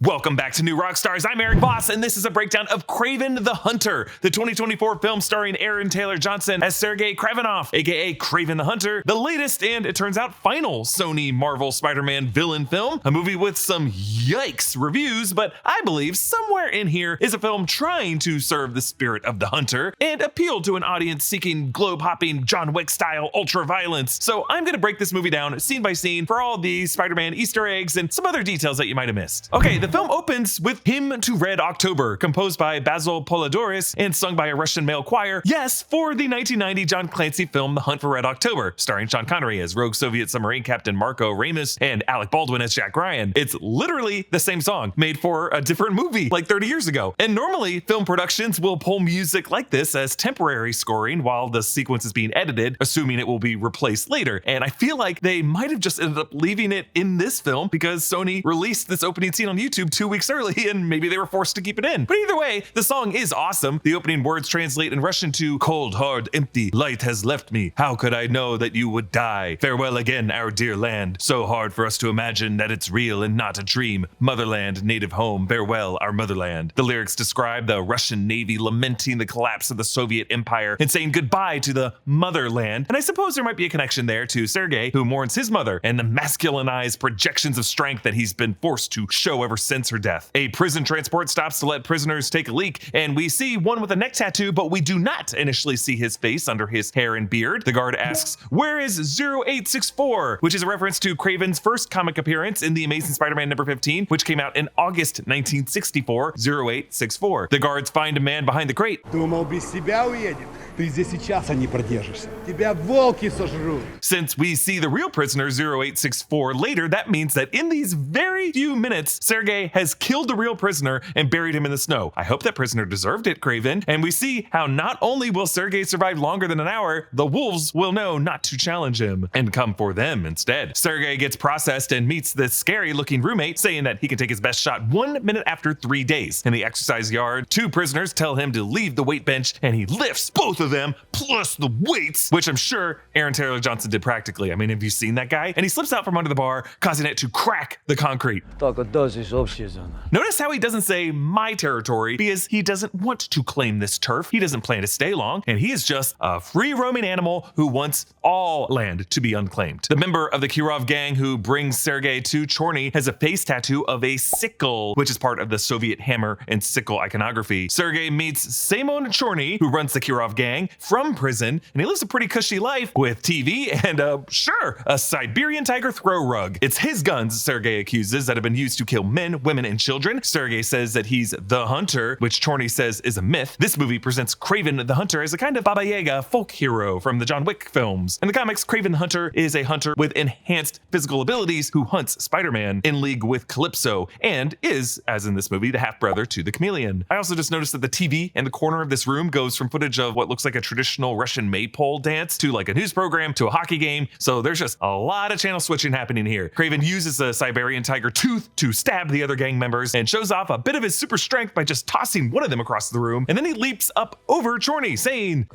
Welcome back to New Rockstars. I'm Erik Voss, and this is a breakdown of Kraven the Hunter, the 2024 film starring Aaron Taylor Johnson as Sergei Kravinoff, aka Kraven the Hunter, the latest and, it turns out, final Sony Marvel Spider-Man villain film, a movie with some yikes reviews, but I believe somewhere in here is a film trying to serve the spirit of the hunter and appeal to an audience seeking globe-hopping John Wick-style ultra-violence. So I'm going to break this movie down scene by scene for all the Spider-Man Easter eggs and some other details that you might have missed. Okay, the film opens with Hymn to Red October, composed by Basil Polidoris and sung by a Russian male choir. Yes, for the 1990 John Clancy film The Hunt for Red October, starring Sean Connery as rogue Soviet submarine captain Marco Ramis and Alec Baldwin as Jack Ryan. It's literally the same song, made for a different movie like 30 years ago. And normally, film productions will pull music like this as temporary scoring while the sequence is being edited, assuming it will be replaced later. And I feel like they might have just ended up leaving it in this film because Sony released this opening scene on YouTube 2 weeks early and maybe they were forced to keep it in. But either way, the song is awesome. The opening words translate in Russian to "Cold, hard, empty, light has left me. How could I know that you would die? Farewell again, our dear land. So hard for us to imagine that it's real and not a dream. Motherland, native home, farewell, our motherland." The lyrics describe the Russian Navy lamenting the collapse of the Soviet Empire and saying goodbye to the motherland. And I suppose there might be a connection there to Sergei, who mourns his mother and the masculinized projections of strength that he's been forced to show ever since her death. A prison transport stops to let prisoners take a leak, and we see one with a neck tattoo, but we do not initially see his face under his hair and beard. The guard asks, "Where is 0864?" which is a reference to Kraven's first comic appearance in The Amazing Spider-Man number 15, which came out in August 1964, 0864. The guards find a man behind the crate. Думал, без себя уедем? Ты здесь и часа не продержишься. Тебя волки сожрут. Since we see the real prisoner 0864 later, that means that in these very few minutes, Sergei has killed the real prisoner and buried him in the snow. I hope that prisoner deserved it, Kraven. And we see how not only will Sergei survive longer than an hour, the wolves will know not to challenge him and come for them instead. Sergei gets processed and meets this scary looking roommate saying that he can take his best shot 1 minute after 3 days. In the exercise yard, 2 prisoners tell him to leave the weight bench and he lifts both of them plus the weights, which I'm sure Aaron Taylor Johnson did practically. I mean, have you seen that guy? And he slips out from under the bar, causing it to crack the concrete. Notice how he doesn't say my territory because he doesn't want to claim this turf. He doesn't plan to stay long, and he is just a free roaming animal who wants all land to be unclaimed. The member of the Kirov gang who brings Sergei to Chorny has a face tattoo of a sickle, which is part of the Soviet hammer and sickle iconography. Sergei meets Semyon Chorny, who runs the Kirov gang, from prison, and he lives a pretty cushy life with TV and a Siberian tiger throw rug. It's his guns, Sergei accuses, that have been used to kill men, women, and children. Sergei says that he's the hunter, which Chorny says is a myth. This movie presents Kraven the Hunter as a kind of Baba Yaga folk hero from the John Wick films. In the comics, Kraven the Hunter is a hunter with enhanced physical abilities who hunts Spider-Man in league with Calypso and is, as in this movie, the half-brother to the Chameleon. I also just noticed that the TV in the corner of this room goes from footage of what looks like a traditional Russian maypole dance to like a news program to a hockey game, so there's just a lot of channel switching happening here. Kraven uses the Siberian tiger tooth to stab the other gang members and shows off a bit of his super strength by just tossing one of them across the room, and then he leaps up over Chorny, saying,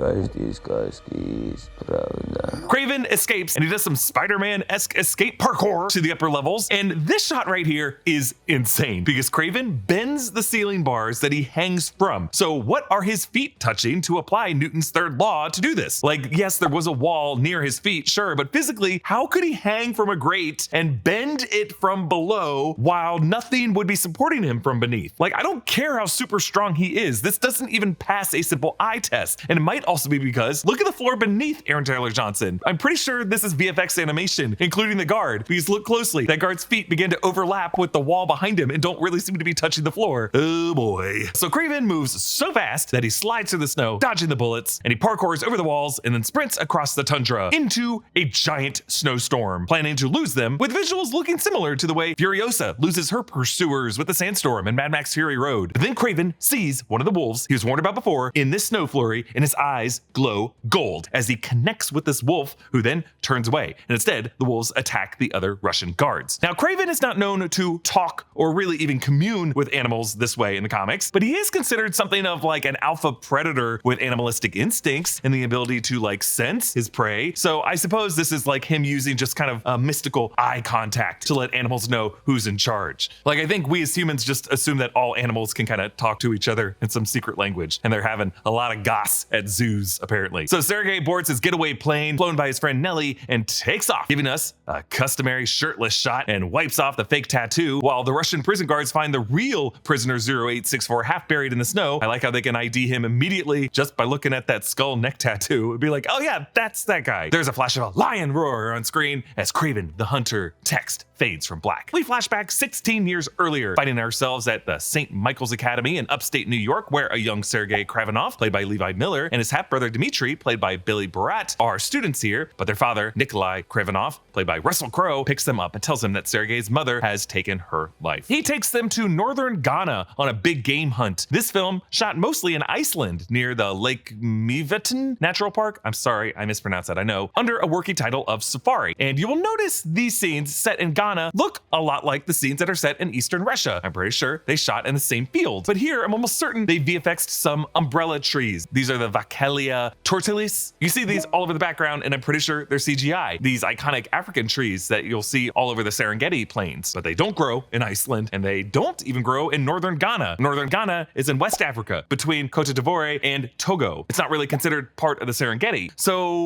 Kraven escapes, and he does some Spider-Man-esque escape parkour to the upper levels, and this shot right here is insane because Kraven bends the ceiling bars that he hangs from. So what are his feet touching to apply Newton's third law to do this? Like, yes, there was a wall near his feet, sure, but physically, how could he hang from a grate and bend it from below while nothing would be supporting him from beneath? Like, I don't care how super strong he is. This doesn't even pass a simple eye test. And it might also be because look at the floor beneath Aaron Taylor Johnson. I'm pretty sure this is VFX animation, including the guard. Please look closely. That guard's feet begin to overlap with the wall behind him and don't really seem to be touching the floor. Oh boy. So Kraven moves so fast that he slides through the snow, dodging the bullets, and he parkours over the walls and then sprints across the tundra into a giant snowstorm, planning to lose them, with visuals looking similar to the way Furiosa loses her pursuers with the sandstorm in Mad Max Fury Road. But then Kraven sees one of the wolves he was warned about before in this snow flurry, and his eyes glow gold as he connects with this wolf, who then turns away, and instead the wolves attack the other Russian guards. Now, Kraven is not known to talk or really even commune with animals this way in the comics, but he is considered something of like an alpha predator with animalistic instincts and the ability to like sense his prey. So I suppose this is like him using just kind of a mystical eye contact to let animals know who's in charge. Like, I think we as humans just assume that all animals can kind of talk to each other in some secret language, and they're having a lot of goss at zoos, apparently. So Sergei boards his getaway plane, flown by his friend Nelly, and takes off, giving us a customary shirtless shot and wipes off the fake tattoo, while the Russian prison guards find the real prisoner 0864 half buried in the snow. I like how they can ID him immediately just by looking at that skull neck tattoo. It'd be like, oh yeah, that's that guy. There's a flash of a lion roar on screen as Kraven the Hunter text fades from black. We flash back 16 years earlier, finding ourselves at the St. Michael's Academy in upstate New York, where a young Sergei Kravenov, played by Levi Miller, and his half-brother Dmitry, played by Billy Barat, are students here, but their father, Nikolai Kravenov, played by Russell Crowe, picks them up and tells them that Sergei's mother has taken her life. He takes them to northern Ghana on a big game hunt. This film shot mostly in Iceland, near the Lake Mývatn Natural Park. I'm sorry, I mispronounced that, I know, under a working title of Safari. And you will notice these scenes set in Ghana look a lot like the scenes that are set in Eastern Russia. I'm pretty sure they shot in the same field. But here, I'm almost certain they VFX'd some umbrella trees. These are the Vachellia tortilis. You see these all over the background, and I'm pretty sure they're CGI. These iconic African trees that you'll see all over the Serengeti plains. But they don't grow in Iceland, and they don't even grow in northern Ghana. Northern Ghana is in West Africa, between Cote d'Ivoire and Togo. It's not really considered part of the Serengeti. So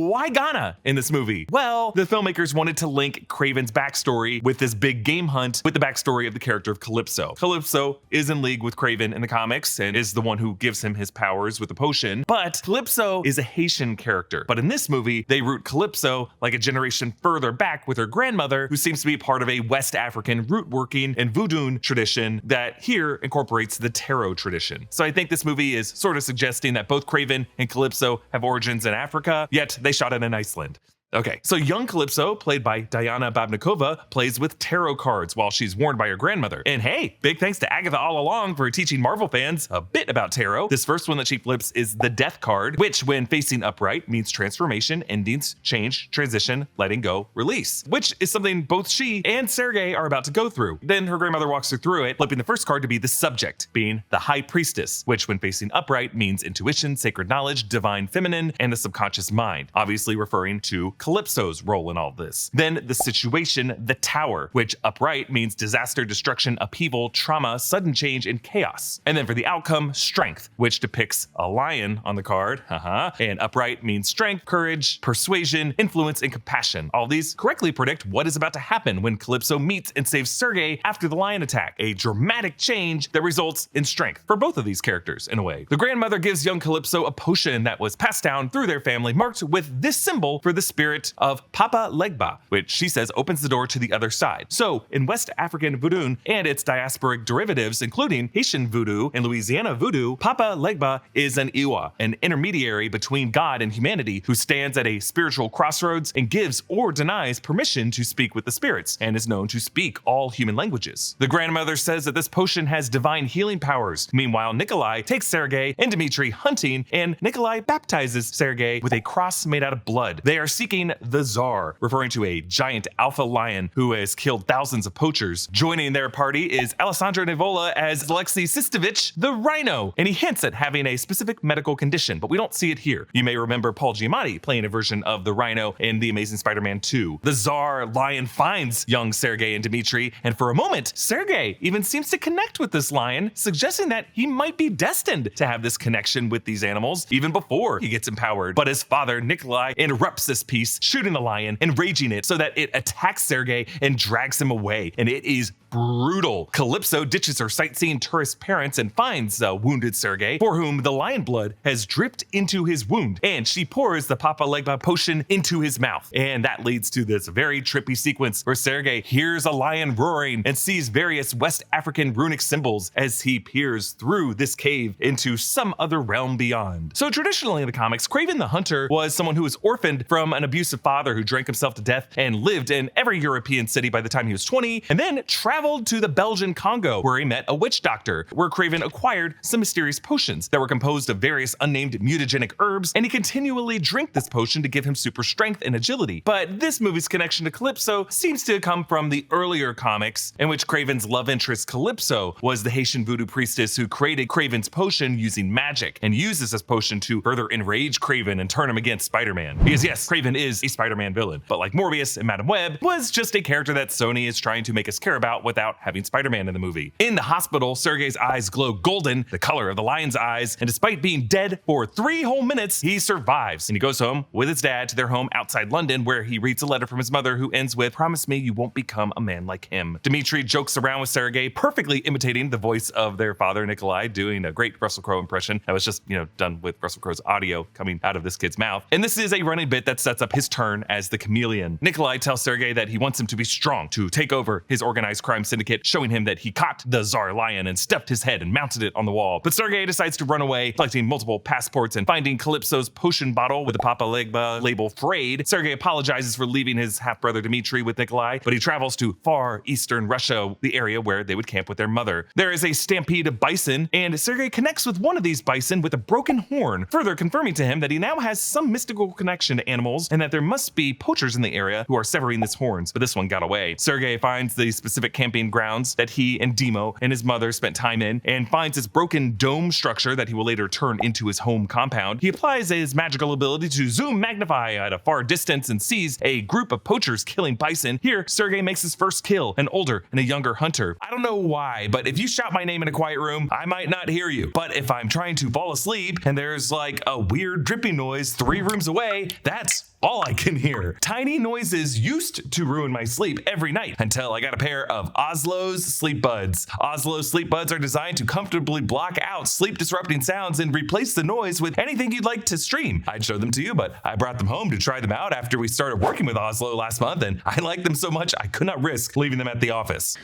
why Ghana in this movie? Well, the filmmakers wanted to link Kraven's backstory with this big game hunt with the backstory of the character of Calypso. Calypso is in league with Kraven in the comics and is the one who gives him his powers with the potion, but Calypso is a Haitian character. But in this movie, they root Calypso like a generation further back with her grandmother, who seems to be part of a West African root working and voodoo tradition that here incorporates the tarot tradition. So I think this movie is sort of suggesting that both Kraven and Calypso have origins in Africa, yet they shot it in Iceland. Okay, so young Calypso, played by Diana Babnikova, plays with tarot cards while she's warned by her grandmother. And hey, big thanks to Agatha all along for teaching Marvel fans a bit about tarot. This first one that she flips is the Death card, which when facing upright means transformation, endings, change, transition, letting go, release, which is something both she and Sergei are about to go through. Then her grandmother walks her through it, flipping the first card to be the Subject, being the High Priestess, which when facing upright means intuition, sacred knowledge, divine feminine, and the subconscious mind, obviously referring to Calypso's role in all this. Then the Situation, the Tower, which upright means disaster, destruction, upheaval, trauma, sudden change, and chaos. And then for the outcome, Strength, which depicts a lion on the card, and upright means strength, courage, persuasion, influence, and compassion. All these correctly predict what is about to happen when Calypso meets and saves Sergei after the lion attack, a dramatic change that results in strength for both of these characters in a way. The grandmother gives young Calypso a potion that was passed down through their family, marked with this symbol for the spirit of Papa Legba, which she says opens the door to the other side. So in West African voodoo and its diasporic derivatives, including Haitian voodoo and Louisiana voodoo, Papa Legba is an Iwa, an intermediary between God and humanity who stands at a spiritual crossroads and gives or denies permission to speak with the spirits and is known to speak all human languages. The grandmother says that this potion has divine healing powers. Meanwhile, Nikolai takes Sergei and Dmitry hunting, and Nikolai baptizes Sergei with a cross made out of blood. They are seeking the Tsar, referring to a giant alpha lion who has killed thousands of poachers. Joining their party is Alessandro Nivola as Alexei Sistovich, the Rhino, and he hints at having a specific medical condition, but we don't see it here. You may remember Paul Giamatti playing a version of the Rhino in The Amazing Spider-Man 2. The Tsar lion finds young Sergei and Dmitry, and for a moment, Sergei even seems to connect with this lion, suggesting that he might be destined to have this connection with these animals even before he gets empowered. But his father, Nikolai, interrupts this piece, shooting the lion, enraging it so that it attacks Sergei and drags him away, and it is brutal. Calypso ditches her sightseeing tourist parents and finds wounded Sergei, for whom the lion blood has dripped into his wound, and she pours the Papa Legba potion into his mouth. And that leads to this very trippy sequence where Sergei hears a lion roaring and sees various West African runic symbols as he peers through this cave into some other realm beyond. So traditionally in the comics, Kraven the Hunter was someone who was orphaned from an abusive father who drank himself to death and lived in every European city by the time he was 20, and then traveled to the Belgian Congo, where he met a witch doctor, where Kraven acquired some mysterious potions that were composed of various unnamed mutagenic herbs, and he continually drank this potion to give him super strength and agility. But this movie's connection to Calypso seems to come from the earlier comics, in which Kraven's love interest Calypso was the Haitian voodoo priestess who created Kraven's potion using magic, and uses this potion to further enrage Kraven and turn him against Spider-Man. Because yes, Kraven is a Spider-Man villain, but like Morbius and Madam Web, was just a character that Sony is trying to make us care about without having Spider-Man in the movie. In the hospital, Sergei's eyes glow golden, the color of the lion's eyes, and despite being dead for 3 whole minutes, he survives. And he goes home with his dad to their home outside London, where he reads a letter from his mother who ends with, "Promise me you won't become a man like him." Dmitri jokes around with Sergei, perfectly imitating the voice of their father, Nikolai, doing a great Russell Crowe impression that was just, done with Russell Crowe's audio coming out of this kid's mouth. And this is a running bit that sets up his turn as the chameleon. Nikolai tells Sergei that he wants him to be strong, to take over his organized crime syndicate, showing him that he caught the Tsar lion and stuffed his head and mounted it on the wall. But Sergei decides to run away, collecting multiple passports and finding Calypso's potion bottle with the Papa Legba label frayed. Sergei apologizes for leaving his half-brother Dmitri with Nikolai, but he travels to far eastern Russia, the area where they would camp with their mother. There is a stampede of bison, and Sergei connects with one of these bison with a broken horn, further confirming to him that he now has some mystical connection to animals and that there must be poachers in the area who are severing these horns, but this one got away. Sergei finds the specific camping grounds that he and Demo and his mother spent time in and finds this broken dome structure that he will later turn into his home compound. He applies his magical ability to zoom magnify at a far distance and sees a group of poachers killing bison. Here, Sergei makes his first kill, an older and a younger hunter. I don't know why, but if you shout my name in a quiet room, I might not hear you. But if I'm trying to fall asleep and there's like a weird dripping noise 3 rooms away, that's all I can hear. Tiny noises used to ruin my sleep every night until I got a pair of Oslo's sleep buds. Oslo's sleep buds are designed to comfortably block out sleep disrupting sounds and replace the noise with anything you'd like to stream. I'd show them to you, but I brought them home to try them out after we started working with Oslo last month, and I liked them so much I could not risk leaving them at the office.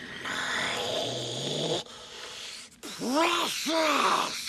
Precious!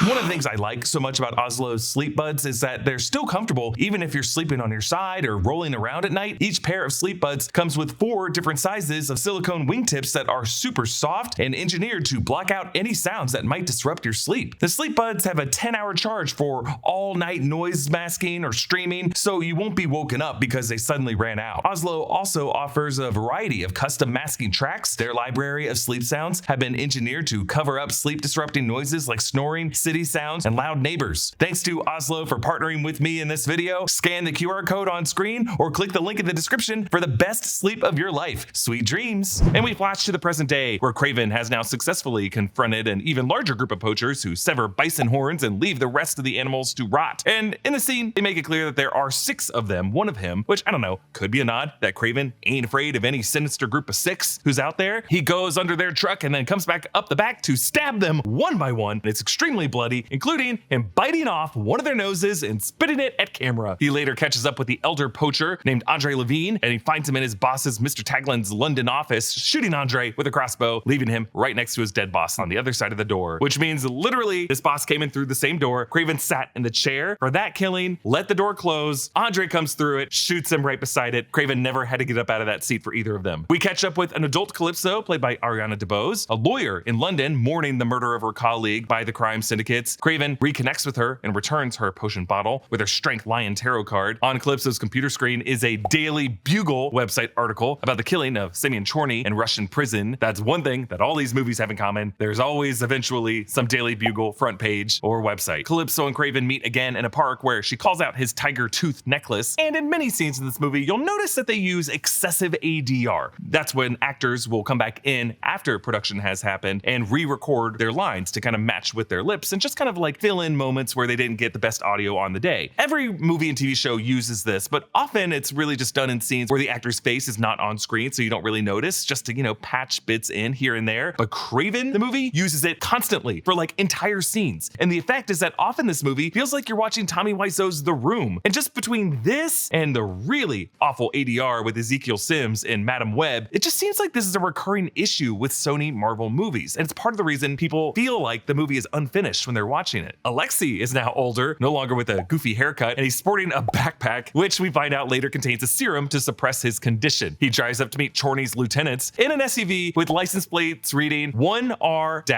One of the things I like so much about Oslo's sleep buds is that they're still comfortable even if you're sleeping on your side or rolling around at night. Each pair of sleep buds comes with 4 different sizes of silicone wingtips that are super soft and engineered to block out any sounds that might disrupt your sleep. The sleep buds have a 10-hour charge for all-night noise masking or streaming, so you won't be woken up because they suddenly ran out. Oslo also offers a variety of custom masking tracks. Their library of sleep sounds have been engineered to cover up sleep-disrupting noises like snoring, city sounds, and loud neighbors. Thanks to Oslo for partnering with me in this video. Scan the QR code on screen or click the link in the description for the best sleep of your life. Sweet dreams. And we flash to the present day, where Kraven has now successfully confronted an even larger group of poachers who sever bison horns and leave the rest of the animals to rot. And in the scene, they make it clear that there are 6 of them, one of him, which I don't know, could be a nod that Kraven ain't afraid of any sinister group of 6 who's out there. He goes under their truck and then comes back up the back to stab them one by one. It's extremely bloody, including him biting off one of their noses and spitting it at camera. He later catches up with the elder poacher named Andre Levine, and he finds him in his boss's Mr. Taglin's London office, shooting Andre with a crossbow, leaving him right next to his dead boss on the other side of the door, which means literally this boss came in through the same door. Kraven sat in the chair for that killing, let the door close. Andre comes through it, shoots him right beside it. Kraven never had to get up out of that seat for either of them. We catch up with an adult Calypso, played by Ariana DeBose, a lawyer in London mourning the murder of her colleague by the crime syndicates. Kraven reconnects with her and returns her potion bottle with her Strength Lion tarot card. On Calypso's computer screen is a Daily Bugle website article about the killing of Semyon Chorny in Russian prison. That's one thing that all these movies have in common. There's always eventually some Daily Bugle front page or website. Calypso and Kraven meet again in a park where she calls out his tiger tooth necklace. And in many scenes in this movie, you'll notice that they use excessive ADR. That's when actors will come back in after production has happened and re-record their lines to kind of match with their lips and just kind of like fill in moments where they didn't get the best audio on the day. Every movie and TV show uses this, but often it's really just done in scenes where the actor's face is not on screen, so you don't really notice, just to, patch bits in here and there. But Kraven, the movie, uses it constantly for like entire scenes. And the effect is that often this movie feels like you're watching Tommy Wiseau's The Room. And just between this and the really awful ADR with Ezekiel Sims in Madam Web, it just seems like this is a recurring issue with Sony Marvel movies. And it's part of the reason people feel like the movie is unfinished when they're watching it. Alexei is now older, no longer with a goofy haircut, and he's sporting a backpack, which we find out later contains a serum to suppress his condition. He drives up to meet Chorny's lieutenants in an SUV with license plates reading 1R-HI-NO.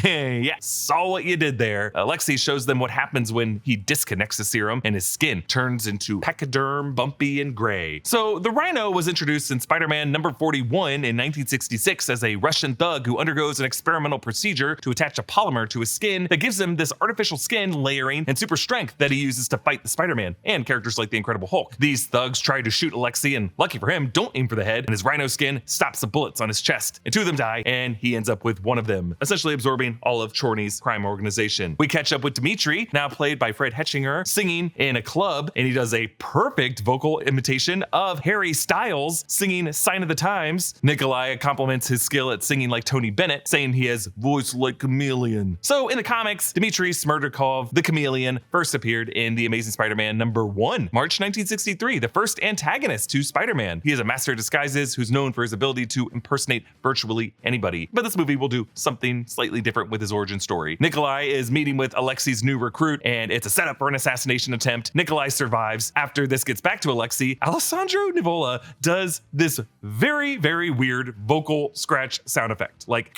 Yeah, saw what you did there. Alexei shows them what happens when he disconnects the serum and his skin turns into pachyderm, bumpy, and gray. So the Rhino was introduced in Spider-Man number 41 in 1966 as a Russian thug who undergoes an experimental procedure to attach a polymer to his skin that gives him this artificial skin layering and super strength that he uses to fight the Spider-Man and characters like the Incredible Hulk. These thugs try to shoot Alexi, and lucky for him, don't aim for the head, and his rhino skin stops the bullets on his chest. And 2 of them die, and he ends up with one of them, essentially absorbing all of Chorney's crime organization. We catch up with Dimitri, now played by Fred Hetchinger, singing in a club, and he does a perfect vocal imitation of Harry Styles singing Sign of the Times. Nikolai compliments his skill at singing like Tony Bennett, saying he has voice like chameleon. So in the comics, Dimitri Smerdrakov, the Chameleon, first appeared in The Amazing Spider-Man #1, March 1963, the first antagonist to Spider-Man. He is a master of disguises who's known for his ability to impersonate virtually anybody. But this movie will do something slightly different with his origin story. Nikolai is meeting with Alexi's new recruit, and it's a setup for an assassination attempt. Nikolai survives. After this gets back to Alexi, Alessandro Nivola does this very, very weird vocal scratch sound effect. Like,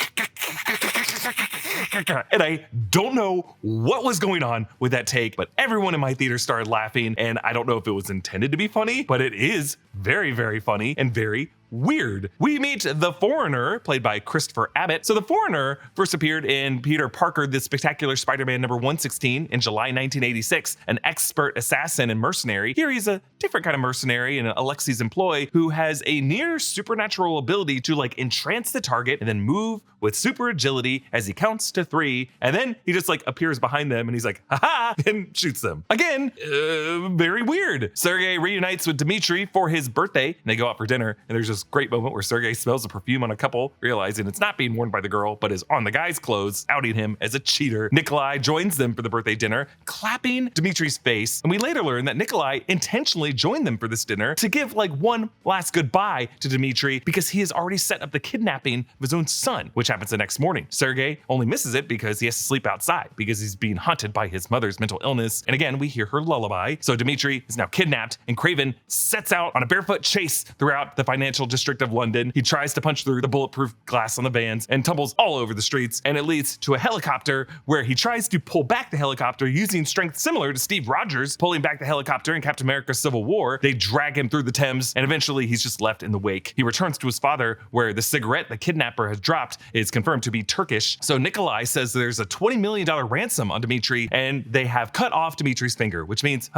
and I don't know what was going on with that take, but everyone in my theater started laughing, and I don't know if it was intended to be funny, but it is very, very funny and very weird. We meet the Foreigner, played by Christopher Abbott. So the Foreigner first appeared in Peter Parker, The Spectacular Spider-Man #116 in July 1986, an expert assassin and mercenary. Here he's a different kind of mercenary and Alexi's employee who has a near supernatural ability to like entrance the target and then move with super agility as he counts to 3, and then he just like appears behind them and he's like, haha, and shoots them. Again, very weird. Sergey reunites with Dimitri for his birthday, and they go out for dinner, and there's this great moment where Sergey smells the perfume on a couple, realizing it's not being worn by the girl, but is on the guy's clothes, outing him as a cheater. Nikolai joins them for the birthday dinner, clapping Dimitri's face, and we later learn that Nikolai intentionally joined them for this dinner to give like one last goodbye to Dimitri because he has already set up the kidnapping of his own son, which happens the next morning. Sergey only misses it because he has to sleep outside because he's being haunted by his mother's mental illness. And again, we hear her lullaby. So Dimitri is now kidnapped, and Kraven sets out on a barefoot chase throughout the financial district of London. He tries to punch through the bulletproof glass on the vans and tumbles all over the streets, and it leads to a helicopter where he tries to pull back the helicopter using strength similar to Steve Rogers pulling back the helicopter in Captain America Civil War. They drag him through the Thames, and eventually he's just left in the wake. He returns to his father, where the cigarette the kidnapper has dropped is confirmed to be Turkish. So Nikolai says there's a $20 million ransom on Dimitri, and they have cut off Dimitri's finger, which means,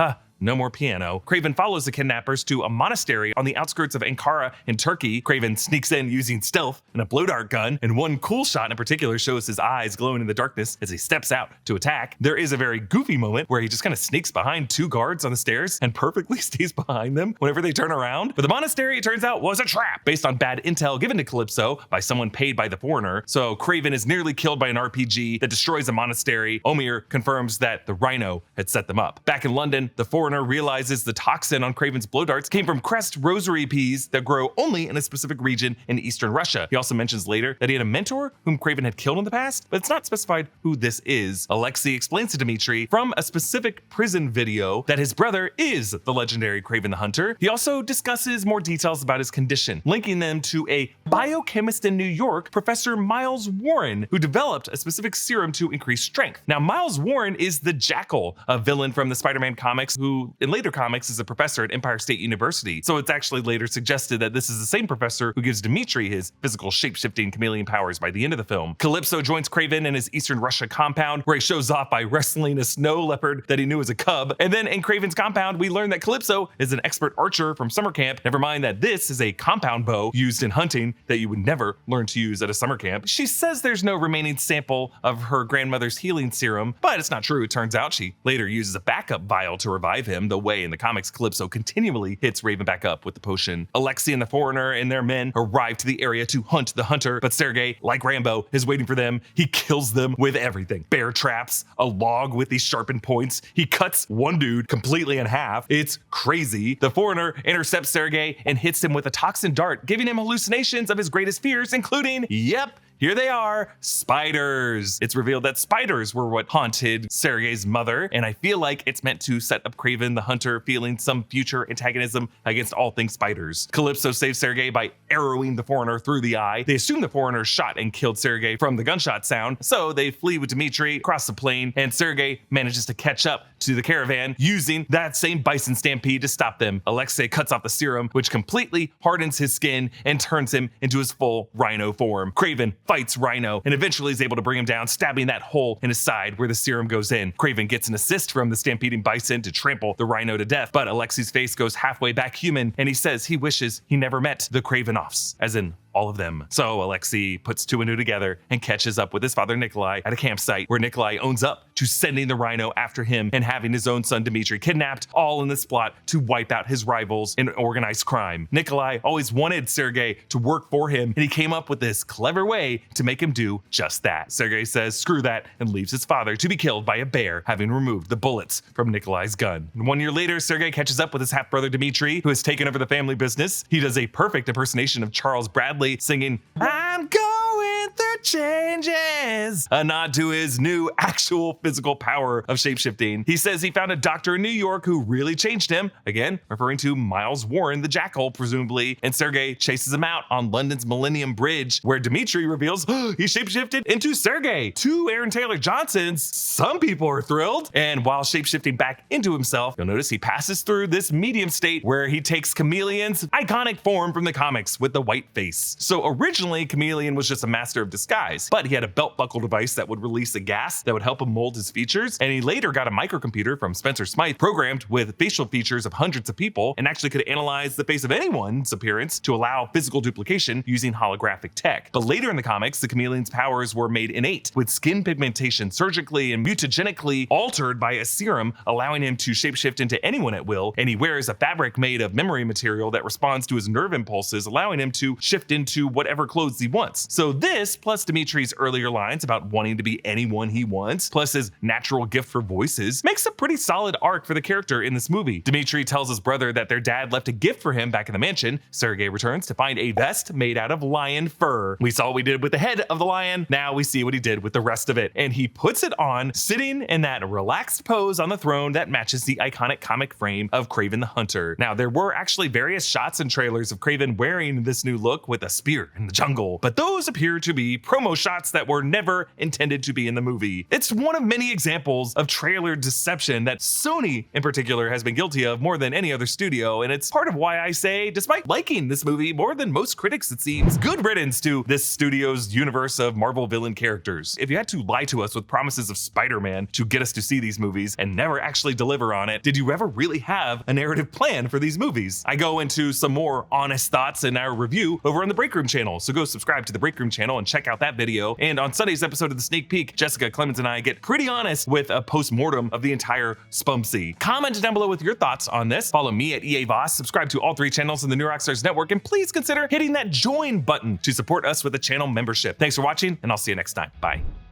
no more piano. Kraven follows the kidnappers to a monastery on the outskirts of Ankara in Turkey. Kraven sneaks in using stealth and a blow dart gun, and one cool shot in particular shows his eyes glowing in the darkness as he steps out to attack. There is a very goofy moment where he just kind of sneaks behind 2 guards on the stairs and perfectly stays behind them whenever they turn around. But the monastery, it turns out, was a trap based on bad intel given to Calypso by someone paid by the Foreigner. So Kraven is nearly killed by an RPG that destroys a monastery. Omir confirms that the Rhino had set them up. Back in London, the Foreigner realizes the toxin on Kraven's blow darts came from crest rosary peas that grow only in a specific region in eastern Russia. He also mentions later that he had a mentor whom Kraven had killed in the past, but it's not specified who this is. Alexi explains to Dimitri from a specific prison video that his brother is the legendary Kraven the Hunter. He also discusses more details about his condition, linking them to a biochemist in New York, Professor Miles Warren, who developed a specific serum to increase strength. Now, Miles Warren is the Jackal, a villain from the Spider-Man comics who in later comics is a professor at Empire State University. So it's actually later suggested that this is the same professor who gives Dimitri his physical shape-shifting chameleon powers by the end of the film. Calypso joins Kraven in his Eastern Russia compound, where he shows off by wrestling a snow leopard that he knew as a cub. And then in Kraven's compound, we learn that Calypso is an expert archer from summer camp. Never mind that this is a compound bow used in hunting that you would never learn to use at a summer camp. She says there's no remaining sample of her grandmother's healing serum, but it's not true. It turns out she later uses a backup vial to revive him, the way in the comics Calypso continually hits Raven back up with the potion. Alexi and the Foreigner and their men arrive to the area to hunt the Hunter, but Sergey, like Rambo, is waiting for them. He kills them with everything. Bear traps, a log with these sharpened points. He cuts one dude completely in half. It's crazy. The Foreigner intercepts Sergey and hits him with a toxin dart, giving him hallucinations of his greatest fears, including, here they are, spiders. It's revealed that spiders were what haunted Sergey's mother, and I feel like it's meant to set up Kraven the Hunter feeling some future antagonism against all things spiders. Calypso saves Sergey by arrowing the Foreigner through the eye. They assume the Foreigner shot and killed Sergey from the gunshot sound, so they flee with Dimitri across the plain, and Sergey manages to catch up to the caravan using that same bison stampede to stop them. Alexei cuts off the serum, which completely hardens his skin and turns him into his full rhino form. Kraven fights Rhino and eventually is able to bring him down, stabbing that hole in his side where the serum goes in. Kraven gets an assist from the stampeding bison to trample the Rhino to death, but Alexi's face goes halfway back human and he says he wishes he never met the Kravenoffs, as in all of them. So Alexi puts two and two together and catches up with his father Nikolai at a campsite where Nikolai owns up to sending the Rhino after him and having his own son Dmitri kidnapped, all in this plot to wipe out his rivals in organized crime. Nikolai always wanted Sergei to work for him, and he came up with this clever way to make him do just that. Sergei says screw that and leaves his father to be killed by a bear, having removed the bullets from Nikolai's gun. And 1 year later, Sergei catches up with his half-brother Dmitri, who has taken over the family business. He does a perfect impersonation of Charles Bradley singing, "I'm going through changes," a nod to his new actual physical power of shapeshifting. He says he found a doctor in New York who really changed him, again referring to Miles Warren, the Jackal, presumably, and Sergei chases him out on London's Millennium Bridge, where Dmitri reveals he shapeshifted into Sergei. Two Aaron Taylor Johnsons. Some people are thrilled, and while shapeshifting back into himself, you'll notice he passes through this medium state where he takes Chameleon's iconic form from the comics with the white face. So originally, Chameleon was just a master of disguise, but he had a belt buckle device that would release a gas that would help him mold his features, and he later got a microcomputer from Spencer Smythe programmed with facial features of hundreds of people and actually could analyze the face of anyone's appearance to allow physical duplication using holographic tech. But later in the comics, the Chameleon's powers were made innate, with skin pigmentation surgically and mutagenically altered by a serum, allowing him to shapeshift into anyone at will, and he wears a fabric made of memory material that responds to his nerve impulses, allowing him to shift into whatever clothes he wants. So this, plus Dimitri's earlier lines about wanting to be anyone he wants, plus his natural gift for voices, makes a pretty solid arc for the character in this movie. Dmitri tells his brother that their dad left a gift for him back in the mansion. Sergei returns to find a vest made out of lion fur. We saw what we did with the head of the lion, now we see what he did with the rest of it, and he puts it on, sitting in that relaxed pose on the throne that matches the iconic comic frame of Kraven the Hunter. Now, there were actually various shots and trailers of Kraven wearing this new look with a spear in the jungle, but those appear to be promo shots that were never intended to be in the movie. It's one of many examples of trailer deception that Sony in particular has been guilty of more than any other studio, and it's part of why I say, despite liking this movie more than most critics it seems, good riddance to this studio's universe of Marvel villain characters. If you had to lie to us with promises of Spider-Man to get us to see these movies and never actually deliver on it, did you ever really have a narrative plan for these movies? I go into some more honest thoughts in our review over on the Break Room channel, so go subscribe to the Break Room channel and check out that video. And on Sunday's episode of The Sneak Peek, Jessica, Clemons, and I get pretty honest with a post-mortem of the entire Spumsy. Comment down below with your thoughts on this. Follow me at EA Voss, subscribe to all 3 channels in the New Rockstars network, and please consider hitting that join button to support us with a channel membership. Thanks for watching, and I'll see you next time. Bye.